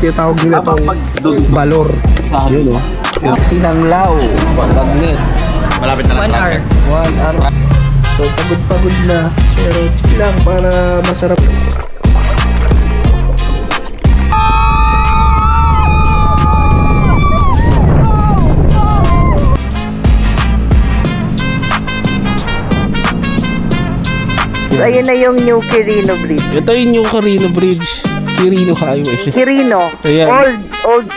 tinatawag nila itong balor. Yun o. Sinanglaw, bagnet. Malapit na lang. 1 hour. 1 hour. So pagod na. Pero chill lang para masarap. Ayun na yung new Quirino Bridge. Ito yung New Quirino Bridge. Quirino Highway. Quirino. Ayan. Old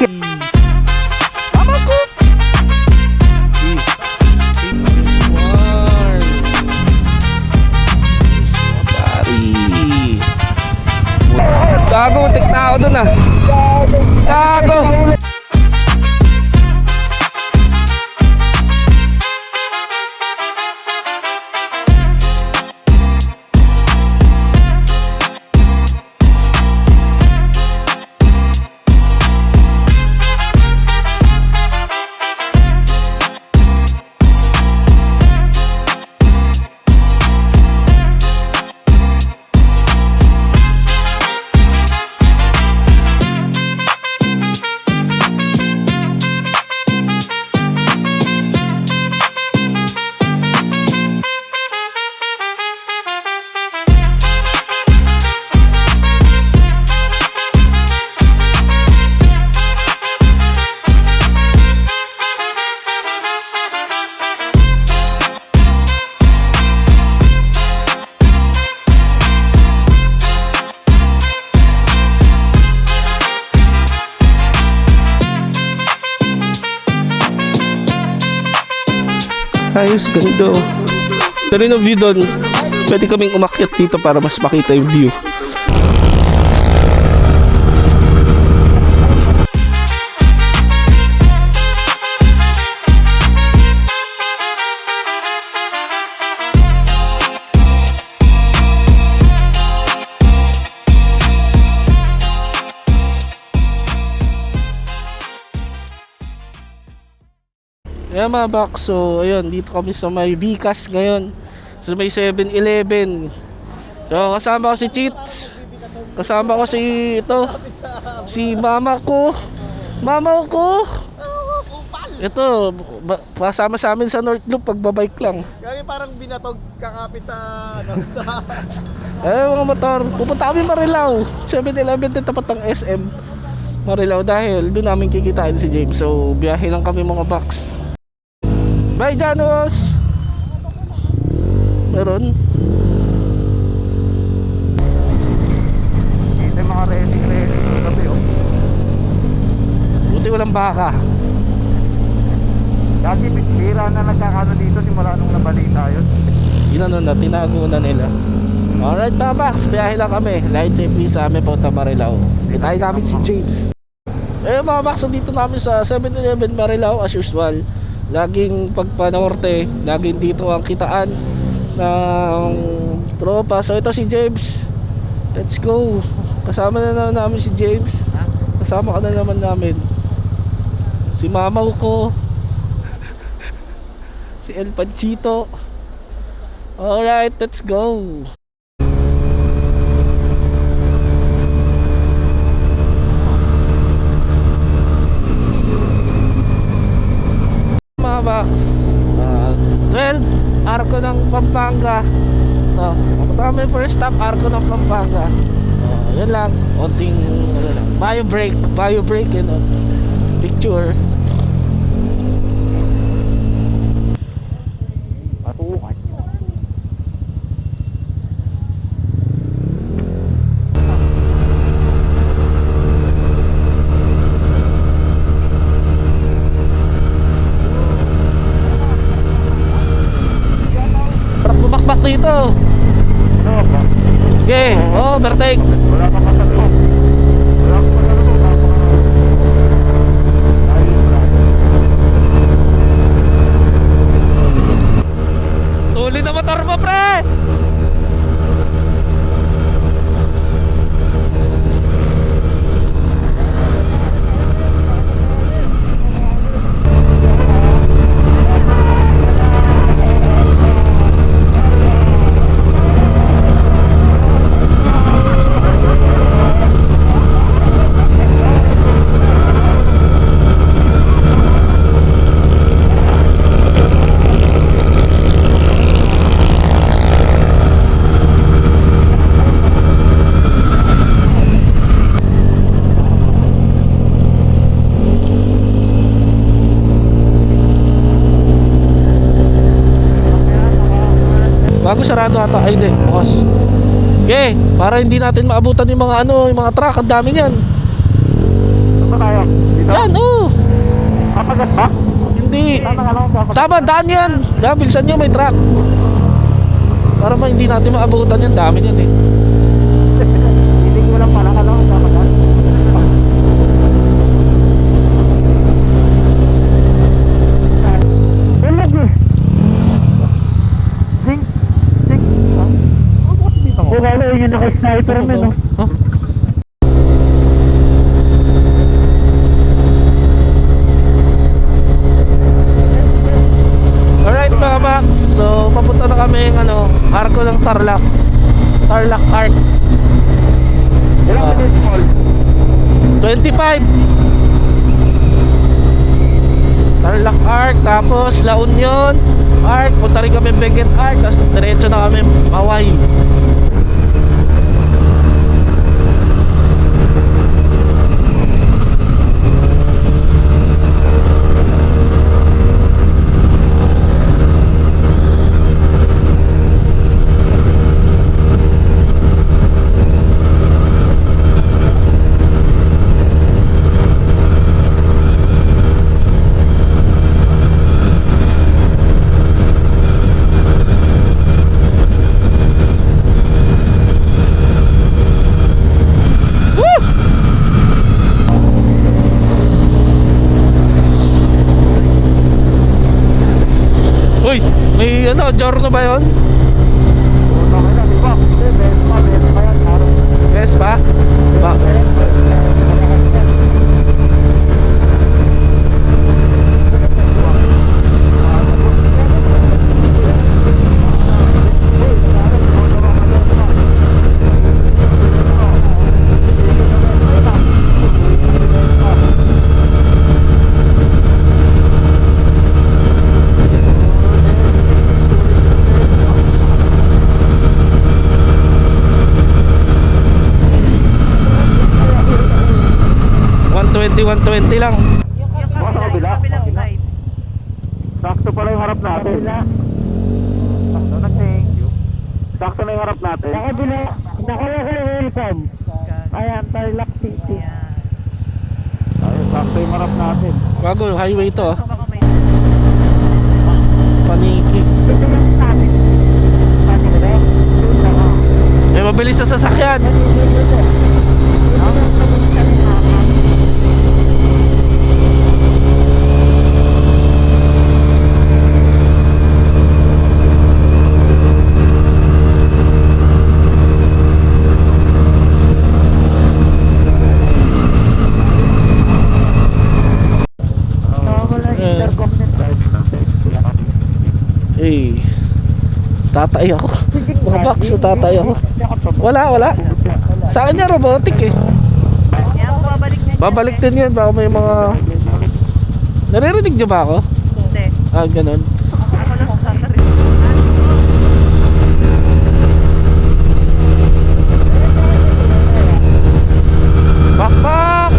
Gago, tik na ako dun ah. Gago. Ayos, ganda. Ito rin ang view doon. Pwede kaming umakyat dito para mas makita yung view. Kaya mga box, so ayun, dito kami sa may Vicas ngayon, sa may 7-Eleven. So kasama ko si Cheats, kasama ko si mama ko. Ito, pasama sa amin sa North Loop, pagbabike lang. Kaya parang binatog kakapit sa Mga motor, pupunta kami Marilao, 7-Eleven din tapat ng SM Marilao, dahil doon namin kikitain si James. So biyahe lang kami mga box. Bye Janos! Meron? Ito yung mga ready kami oh. Buti walang baka. Dati bira na nagkakano dito simula nung nabalita yun. Ginano na, tinago na nila. Alright mga box, biyahe lang kami. Light safely sa amin po Marilao. Kitain namin si James. Mga box, dito namin sa 7-Eleven Marilao as usual. Laging pagpanorte, laging dito ang kitaan ng tropa. So ito si James. Let's go. Kasama na naman namin si James. Kasama ka na naman namin. Si mamaw ko. Si El Panchito. Alright, let's go. Box 12 Arco ng Pampanga. Ito, ito kami first stop, Arco ng Pampanga. Yan lang, konting bio break picture. Dito. Okay, overtake. Wala pa kasalo. Tuli na motor mo, pre. ko sarado ata. Ay, hindi. Bukas. Okay, para hindi natin maabutan yung mga yung mga truck. Ang dami niyan. Saan ba tayo? Dito? Diyan, oh. Kapagat ba? Hindi. Saan ang alam ko? Tama, daan yan. Diyan, bilisan nyo, may truck. Para ba hindi natin maabutan yan. Dami yan eh. Hindi ko lang pala alam kung kapagat. Bulag eh. Ding. Ding. Ano ba dito mo? Wala yun yung naka-sniper mo, no? Huh? Alright mga Max, so papunta na kami ng arko ng Tarlac Arc. Ilang minutes call? 25 Tarlac Arc, tapos La Union Arc, punta rin kami Benguet Arc, tapos diretso na kami Maway. Uy, may Giorno ba yun? Puta ka na, di ba? Hindi, Vespa yan, araw. Vespa? Ba? Yung 120 lang. Baka sa kabila. Sakto pala yung harap natin. Sakto na, thank you. Sakto na yung harap natin. Sa kabila. Nakuha ko yung welcome. Ayan, Tarlac City. Ayun, sakto yung harap natin. Bago, highway to ah. Paniki. Ito lang sa atin. May mabilis sa sasakyan. Eh, tatay ako. Mga box, tatay ako. Wala. Sa akin niya robotic eh. Babalik din yan. Baka may mga... Naririnig niyo ba ako? Hindi. Ah, ganun. Ako lang sasarili. Bakbak!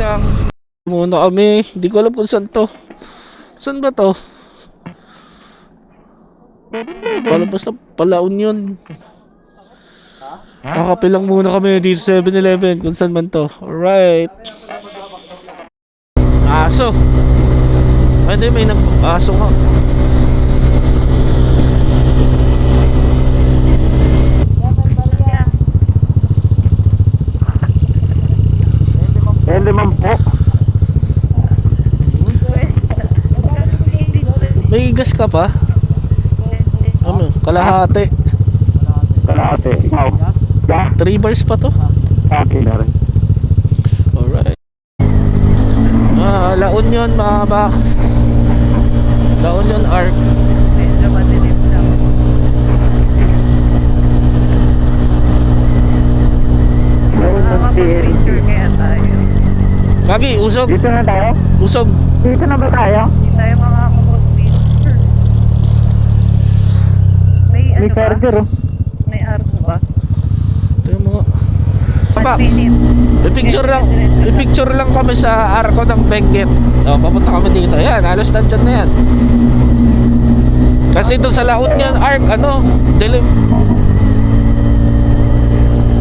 lang. Muna kami. Hindi ko alam kung saan to. Saan ba to? Palabas na Palaon yun. Kakape lang muna kami dito sa 7-Eleven kung saan man to. Alright. Aso. Ay, hindi, may aso nga. Hindi man po. May gas ka pa? Ano? Kalahati. Kalahati. Ikaw. Yeah. 3 bars pa to. Okay na rin. Alright. La Union mga box. La Union Arc. Medyo madilim lang. Makapag-picture kaya tayo. Kagi, usog. Dito na tayo? Usog. Dito na ba tayo? Hindi tayo makakapag-picture. May May ano ba? charger oh. May arko ba? Ito yung mga... 1 Box. minute. Pipicture lang kami sa arko ng Benguet. Oh, papunta kami dito. Yan, halos nandyan na yan. Kasi doon sa La Union Arc, ano, dilim.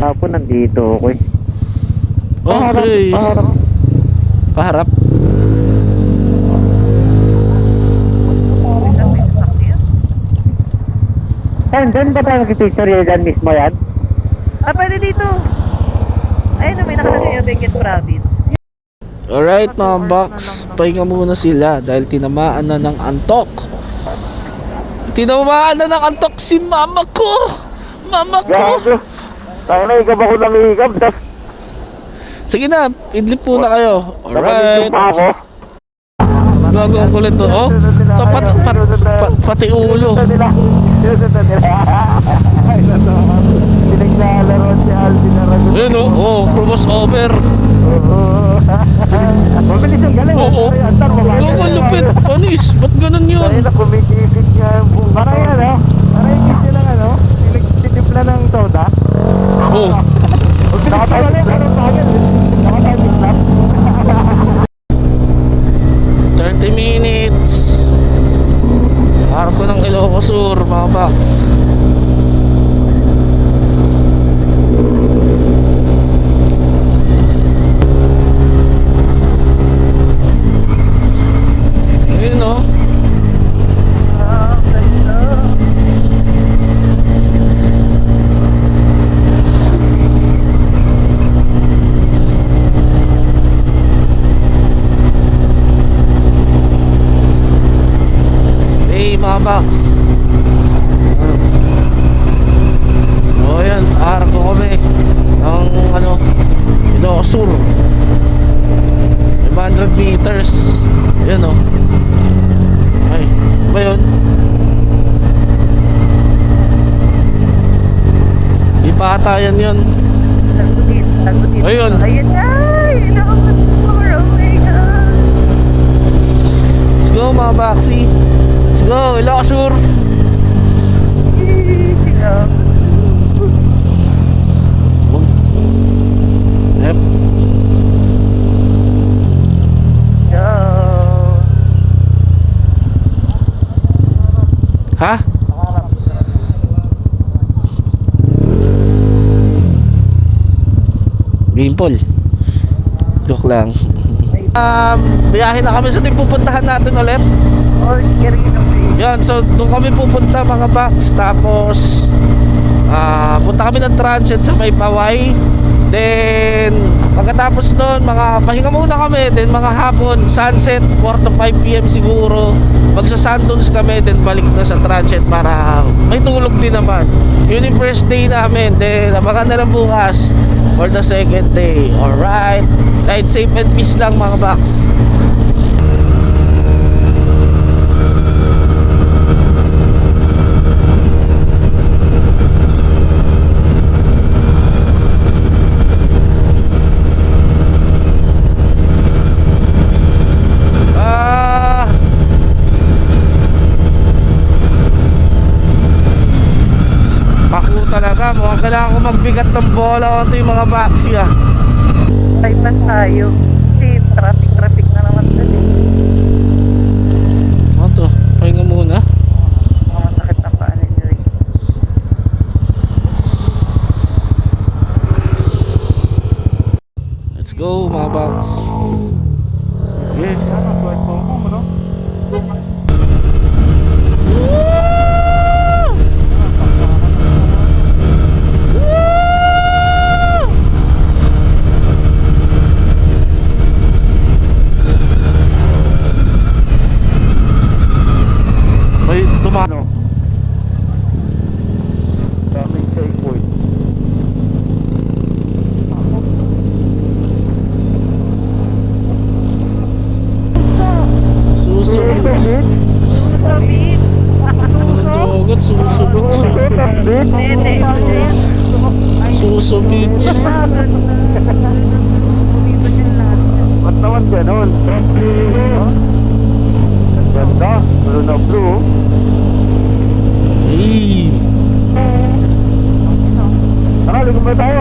Ako nandito, okay. Okay. Paharap. Paharap. May sasakyan. Dyan ba tayo mag-picture yan? Dyan mismo yan? Ah, pwede dito. Ayun na, may nakalagay yung Benguet Province. Alright mga box, pahinga muna sila dahil tinamaan na ng antok. Tinamaan na ng antok si mama ko. Mama ko. Gago. Tayo na ikab ako ng ikab. Sige na, idlip muna kayo. Alright. Pa ako. Gago ang kulit to. Oh, to, pati ulo. Pinaglalaro si Alvin na ragot. Ayun oh, crossover. Mabilis ang galing. Oo. Gago lupit. Panis, ba't ganun Kaya yun? na kumikipit niya yung buong. Parang yan oh. Parang yung kitty lang ano. Pinagtitipla ng soda. Oh, Nakatayo lang. Parang tagal. Nakatayo lang. 30 minutes. Arko ng Ilocos Sur mga box. Ayun oh. Ah, ganda. Hey mga box. So ayan, arko kami ng ano, Ilocos Sur. 500 meters. Ayan oh. Ay, ba yun? Di pa ata yan yun. Lagutin. Ayun. Ayun na. Ilocos Sur. Oh my God. Let's go mga boxy. Let's go, Ilocos Sur. Yep. Ha? Bimple. Joke lang. Biyahe na kami sa pupuntahan natin ulit. Or Quirino Bridge. Yan, so doon kami pupunta mga box. Tapos punta kami ng transit sa may Paway. Then pagkatapos nun, mga pahinga muna kami. Then mga hapon, sunset 4 to 5 PM siguro. Magsa-sundunes kami, then balik na sa transit para may tulog din naman. Yun yung first day namin. Then abangan na lang bukas for the second day. Alright, ride safe and peace lang mga box. Paku talaga, mukhang kailangan ko magbigat ng bola onto yung mga boxy ah. Bypass tayo. Kasi traffic na naman dali. Ano to? Pahinga muna. Mga masakit na paa ni Joy. Let's go mga box. Sige. Yan ang kwento mo, no? May Ano? Daming checkpoint. susunod. Sabi. Jogot, susunod siya. Nene. Susubit. Ba't naman ganun? Ang ganda. Blue na blue. Hey. Tara, ligo ba tayo?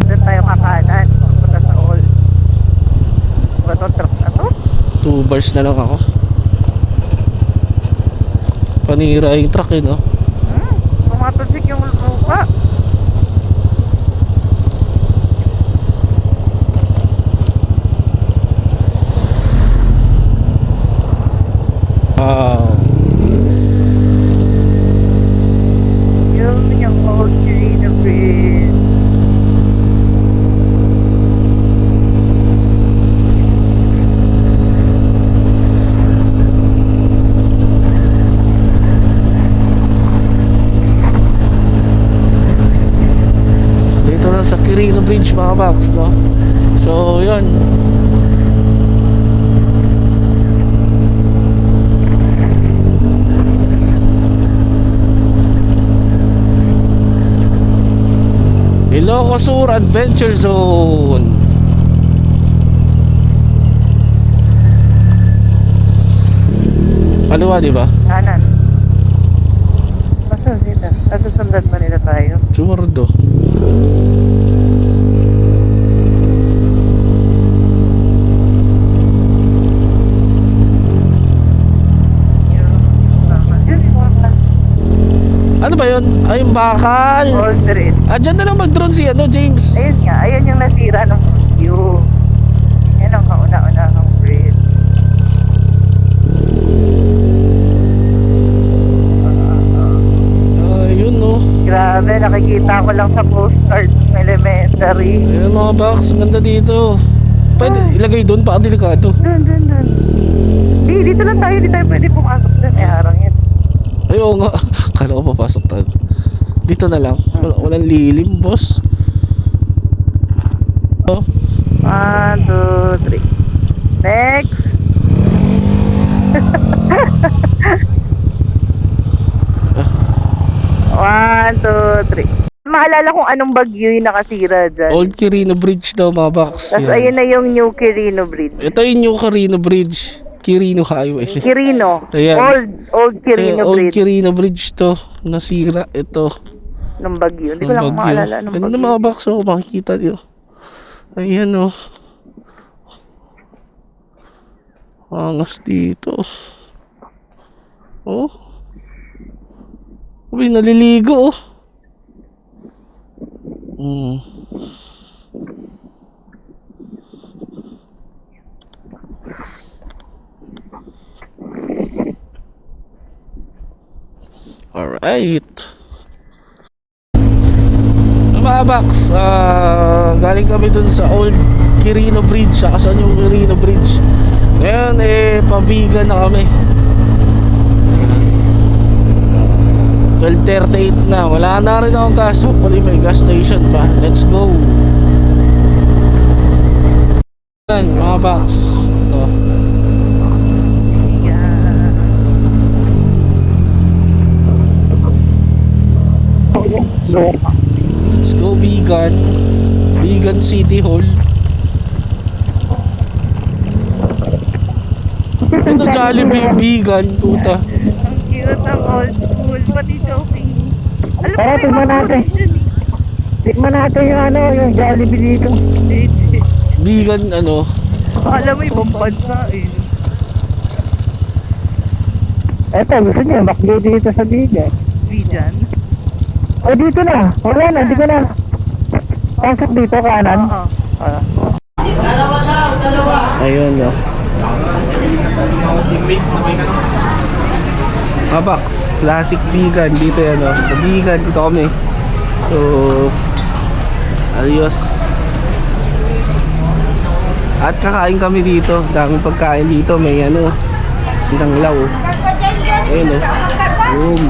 Doon tayo kakanan. Punta sa all. Bato truck na to? 2 bars na lang ako. Panira yung truck eh, no? Pumatalsik yung lupa. Wow. Yun yung old Serena Bridge. Dito na sa Quirino Bridge mga box, no? So, yun. Ilocos Sur Adventure Zone. Kaliwa, di ba? Kanan. Basta sila. Nasusundan ba nila tayo? Sumardo. Ano ba yun? Ay, yung bakal. Old Bridge. Ah, dyan na lang mag-drone si ano, James. Ayun nga. Ayun yung nasira ng view. Yan ang kauna-una ng bridge. Ayun, no. Grabe, nakikita ko lang sa postcard ng elementary. Ayun mga box, ang ganda dito. Pwede ilagay doon, baka delikado. Dun. Dito lang tayo, di tayo pwede pumasok dun. Eh, harang yan. Ay, oo nga. Kala ko papasok tayo. Dito na lang. Walang lilim, boss. Oh. 1, 2, 3. Next! One, two, three. Maalala kung anong bagyo yung nakasira dyan. Old Quirino Bridge daw mga box. Tapos ayun na yung New Quirino Bridge. Ito yung New Quirino Bridge. Quirino Highway. Quirino. Ayan. Old Quirino Old Bridge. Quirino Bridge to. Nasira. Ito. Nung bagyo. Hindi ko Ang lang bagyo. maalala nung Ganun na bagyo. mga box. Oh, makikita niyo. Ayan oh. Angas dito. Oh. Uy, naliligo oh. Alright. Mga box, galing kami dun sa Old Quirino Bridge. Saka saan yung Quirino Bridge. Ngayon pabigan na kami. 12:38 na. Wala na rin akong gas. Hopefully may gas station pa. Let's go. Yan mga box. Ito. Yeah. Let's go Vegan. Vegan City Hall. Ito Jollibee Vegan. Puta. Ang cute ng old school. Pati shopping. Alam Tara, tignan natin. Tikman natin yung ano, yung Jollibee dito. Bigan ano. Alam mo, ibang bansa eh. Eto, gusto niya, makdo dito sa bigan. Bijan. O, dito na. Wala na, di ko na. Pasok dito, kanan. Oo. Ayun no. Abax, classic vegan dito yan no. Sa vegan dito kami. So, adios. At kakain kami dito. Daming pagkain dito. May ano, sinanglaw. Ayun no. Boom.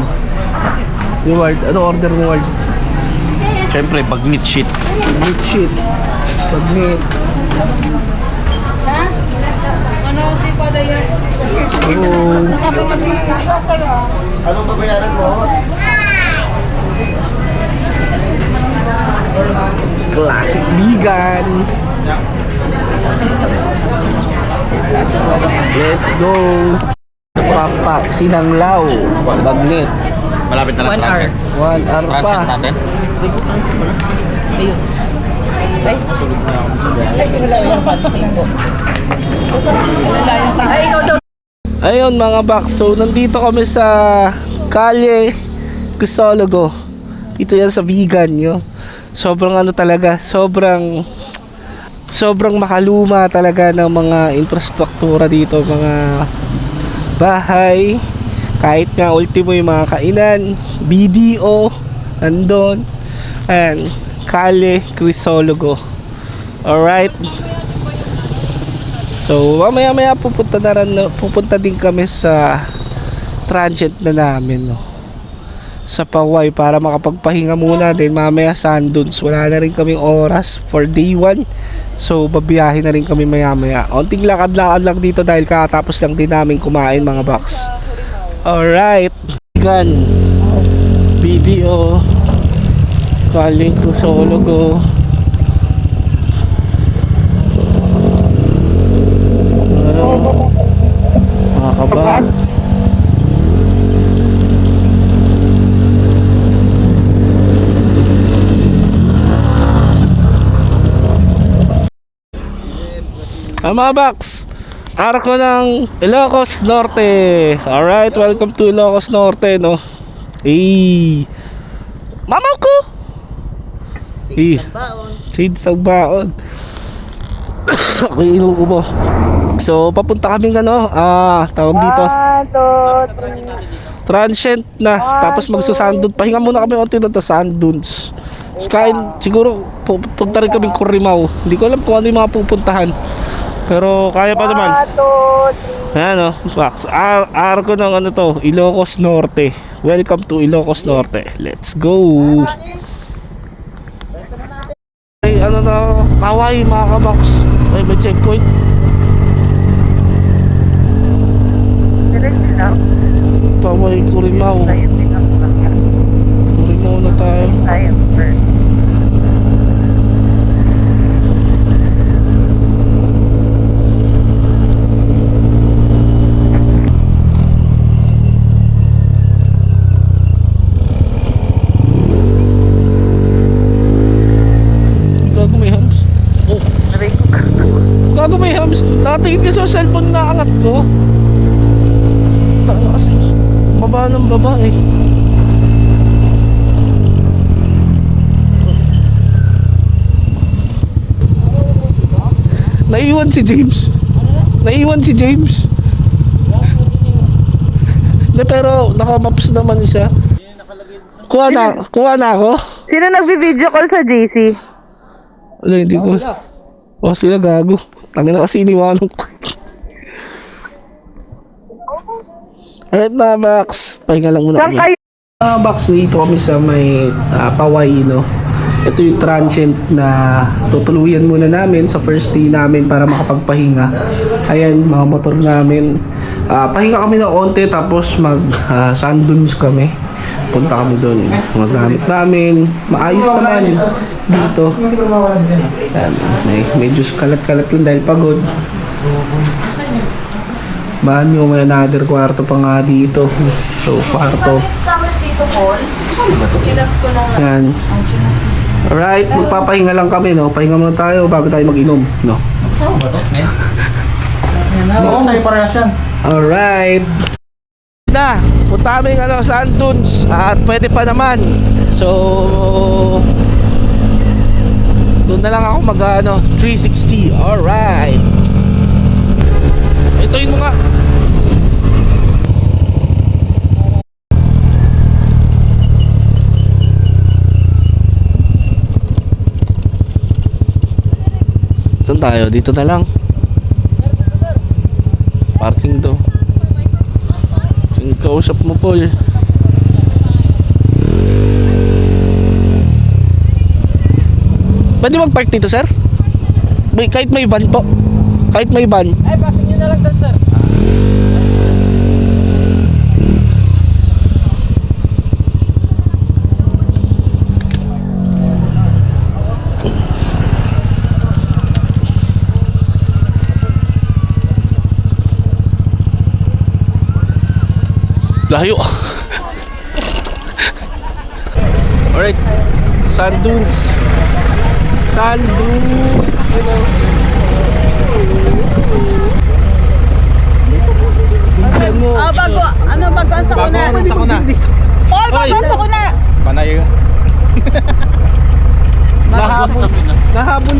Yung Ward, ano order mo Ward? Siyempre, bagnet shit. Meat shit. Pag-meat. Oh. Anong babayaran mo? Classic vegan. Let's go. Papa, sinanglaw. Bagnet. Malapit na lang transfer. 1 hour pa. Transfer natin. Ayun mga box, so nandito kami sa Kalye Crisologo. Ito yan sa vegan yo. Sobrang ano talaga, sobrang makaluma talaga ng mga infrastruktura dito, mga bahay, kahit nga ultimo yung mga kainan, BDO nandun. Ayan, Kalye Crisologo. Alright. So mamaya pupunta din kami sa transient na namin no, sa Paway para makapagpahinga muna, din mamaya Sandunes. Wala na rin kaming oras for day 1, so babiyahin na rin kami maya. Onting lakad-lakad lang dito dahil kakatapos lang din namin kumain mga box. Alright, vegan video Kalye Crisologo. Mga kaba. Mga box, arko ng Ilocos Norte. Alright, welcome to Ilocos Norte no. Mamaw ko. Shade sa baon. Ako inuubo. So papunta kami ano, tawag dito, transient na, tapos magsa-Sandunes. Pahinga muna kami onti na sa Sandunes. Kain, siguro pupunta rin kami Corimao. Hindi ko alam kung ano yung mga pupuntahan, pero kaya pa naman. Ayan o, Max, arko ng ano to, Ilocos Norte. Welcome to Ilocos Norte. Let's go. Ay, ano na, Paway mga ka-Max. May checkpoint. Paway, Corimao. Corimao na tayo. Gago may hams. Oh, gago may hams. Nakatingin ka sa cellphone na angat ko. Taas. Baba ng baba eh. Naiwan si James. De, pero nakamaps naman isa. Kuha na ako. Sino nagbi-video call sa JC? Wala, hindi ko. Oh, sila gago. Tangina kasi iniwanan ko. Alright na, Max. Pahinga lang muna kami. Max, dito kami sa may Paway, no? Ito yung transient na tutuluyan muna namin sa first day namin para makapagpahinga. Ayan, mga motor namin. Pahinga kami ng onte, tapos Sandunes kami. Punta kami doon. Mga gamit namin. Maayos naman dito. Ayan, medyo kalat-kalat lang dahil pagod. Banyo, may another kwarto pa nga dito. So, kwarto. Yan. Alright, magpapahinga lang kami, no? Pahinga muna tayo bago tayo mag-inom, no? Oo, sa'yo parehas yan. Alright. Na, punta kami sand dunes at pwede pa naman. So, doon na lang ako mag 360. Alright. Ituin mo nga. Saan tayo? Dito na lang. Parking to. Yung kausap mo, Paul. Pwede mag-park dito, sir? Kahit may van po. Kahit may van. Ay, pasok nyo na lang doon, sir. Layo. Alright. Sand dunes. Sand dunes. You know. Bago. Ano bago ang sakuna? Bago ang sakuna. Paul, bago ang sakuna! Panay. Nahabol. Nahabol.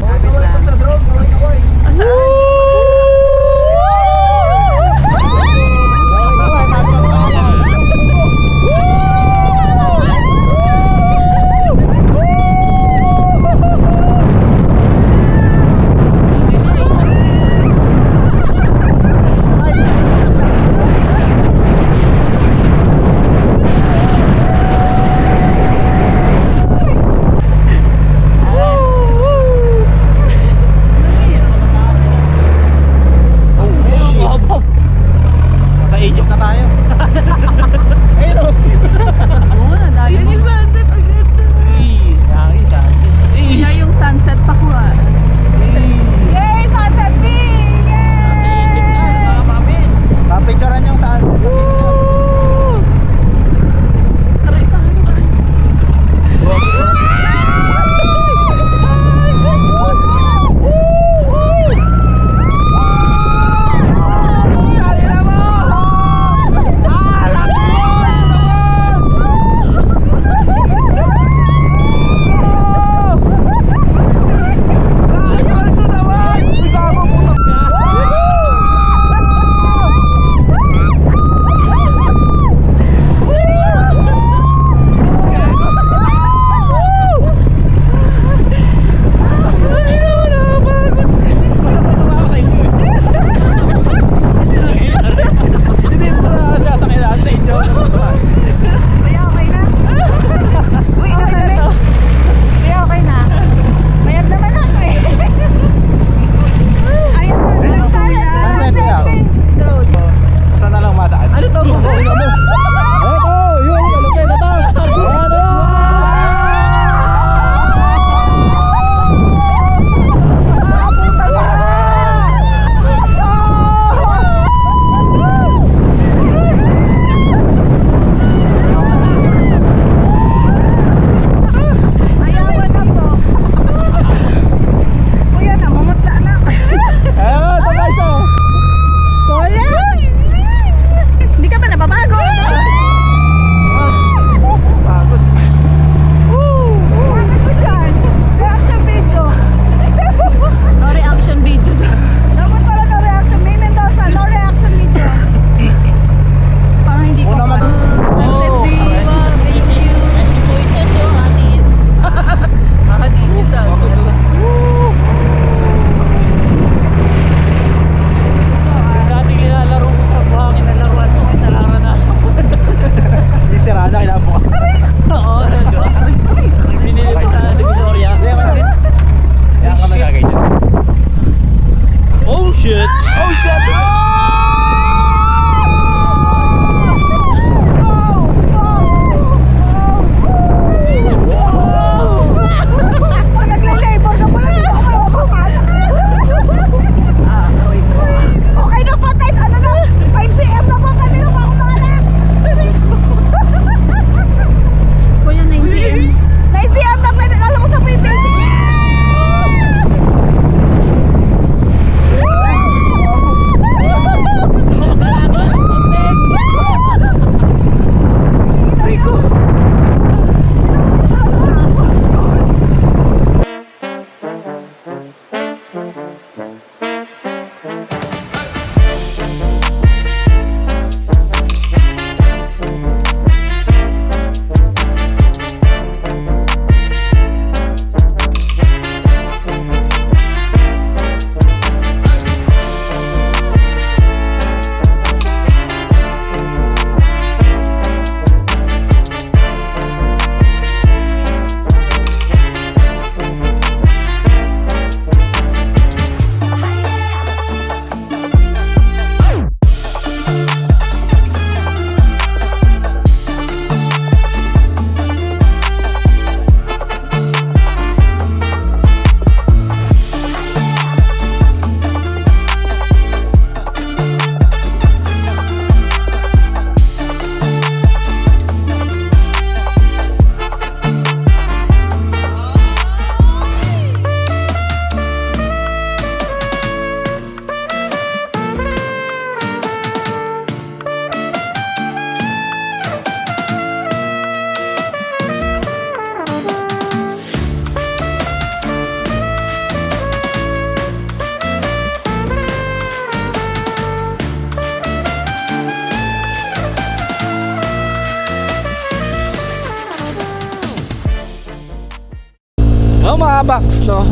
So mga box, no,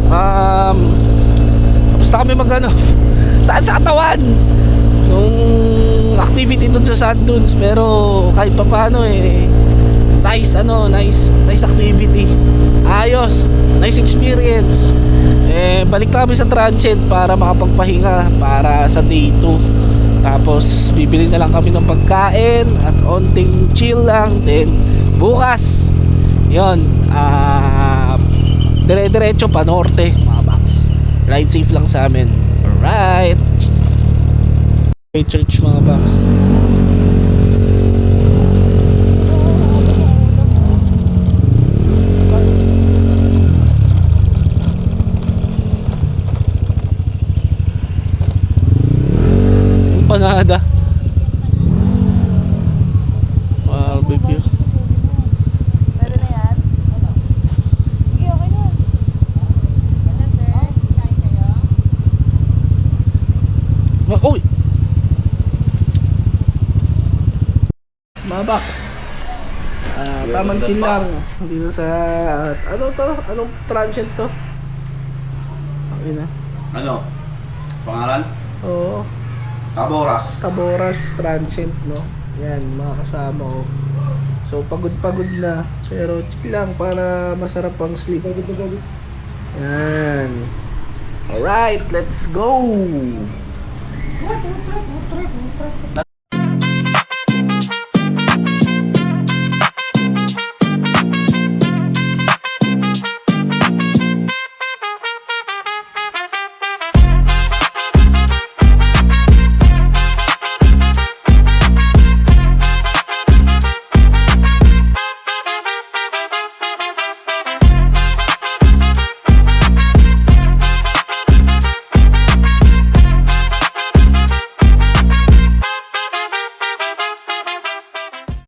tapos na kami magano saan sa katawan nung activity dun sa sand dunes, pero kahit pa paano nice activity, ayos, nice experience. Balik kami sa transient para makapagpahinga para sa day 2. Tapos bibili na lang kami ng pagkain at onting chill lang. Then bukas yon, dire-diretso pa norte mga box. Ride safe lang sa amin. Alright, may church mga box. Panada barbecue. Pwede na yan? Sige, okay na. Ano, sir? Kain kayo? Uy! Mga box, tamang chill lang dito sa ano to? Anong transient to? Okay na. Ano? Pangalan? Oo, Taboras transient, no? Yan, mga kasama ko. So pagod na, pero chill lang para masarap ang sleep. Yan. Alright, let's go!